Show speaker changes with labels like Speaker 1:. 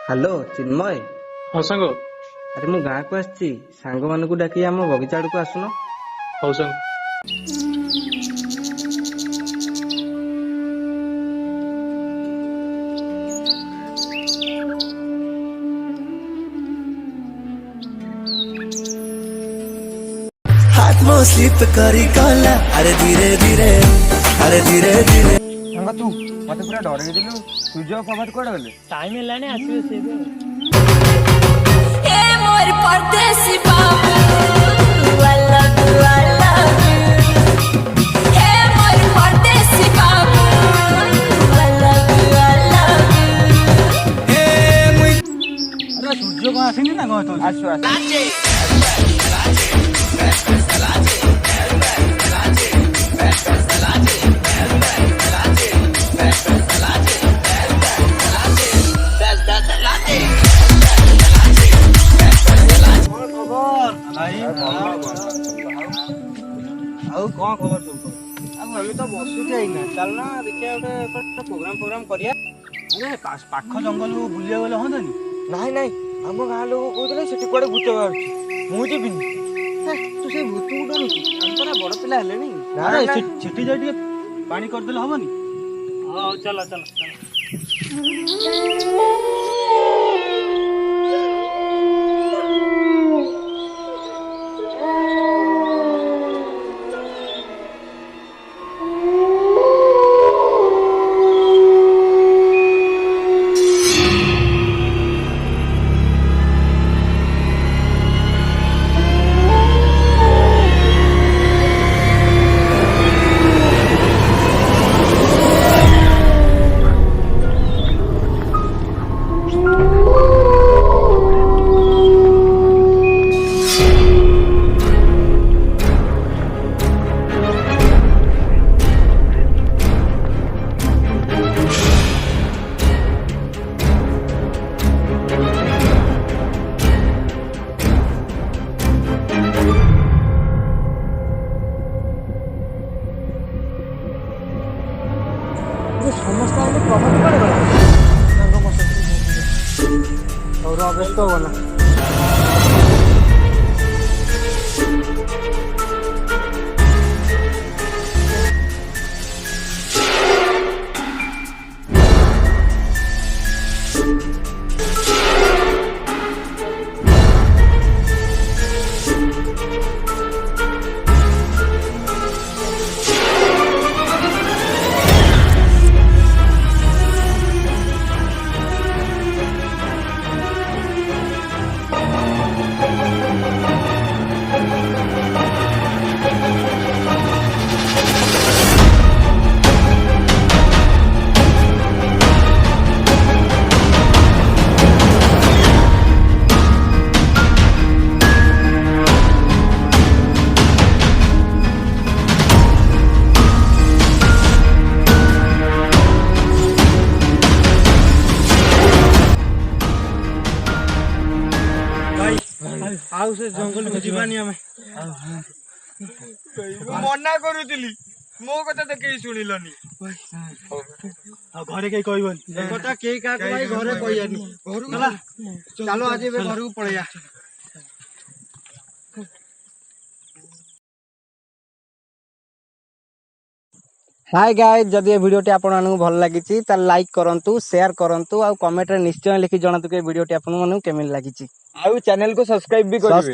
Speaker 1: Hello चिन्मय।
Speaker 2: हाँ सांग।
Speaker 1: अरे मु गाँ को आसी सांग मानू डाकी आम बगीचा आड़ को आसुन।
Speaker 2: हौ सांग।
Speaker 3: हाथ मो स्लिप करी कला अरे धीरे धीरे अरे धीरे धीरे
Speaker 1: सांग तू मत पूरा डरे दिलु। सूर्य प्रभात कोड गले
Speaker 4: टाइम हेलाने आसीबे से
Speaker 5: ए मोर परदेसी बाबू I love you I love you ए मोर परदेसी बाबू I love you I love you
Speaker 3: ए मुई
Speaker 4: अरे सूर्य को आसीनी ना गो तो
Speaker 1: आसु आसु
Speaker 4: आउ कौन खबर सब अब हम तो बसुचे आइना चलना देखिया गोटे प्रोग्राम करिया। अरे पाख जंगल को बुलिया गले हंदनी
Speaker 1: नहीं नहीं हम गाँ लोग कहते सेठी कुआडे भूत बाहर मु जीविनी।
Speaker 4: तू से भूत को डरू हम परा बड़ पिला हेले नी
Speaker 1: अरे
Speaker 4: सेठी जाई पानी कर देले हबनी। हां चला चला चला
Speaker 1: समस्त प्रभात कोड गले और अवेस्ट होना।
Speaker 4: आउ से जंगल को जीवानी हमें
Speaker 1: मना करूली मो कथा तो कहीं शुणिलनी।
Speaker 4: घरे कहीं कहबनी कथा के का भाई घरे कहयानी चला चलो आज घर को पळैया।
Speaker 1: हाय गाइस जदि ये वीडियो आपको भल लगी लाइक करंतु शेयर करंतु आ कमेंट रे निश्चय लिखि जणातु के वीडियो आपको केमिल लगी।
Speaker 4: आउ चैनल को सब्सक्राइब भी करिवे।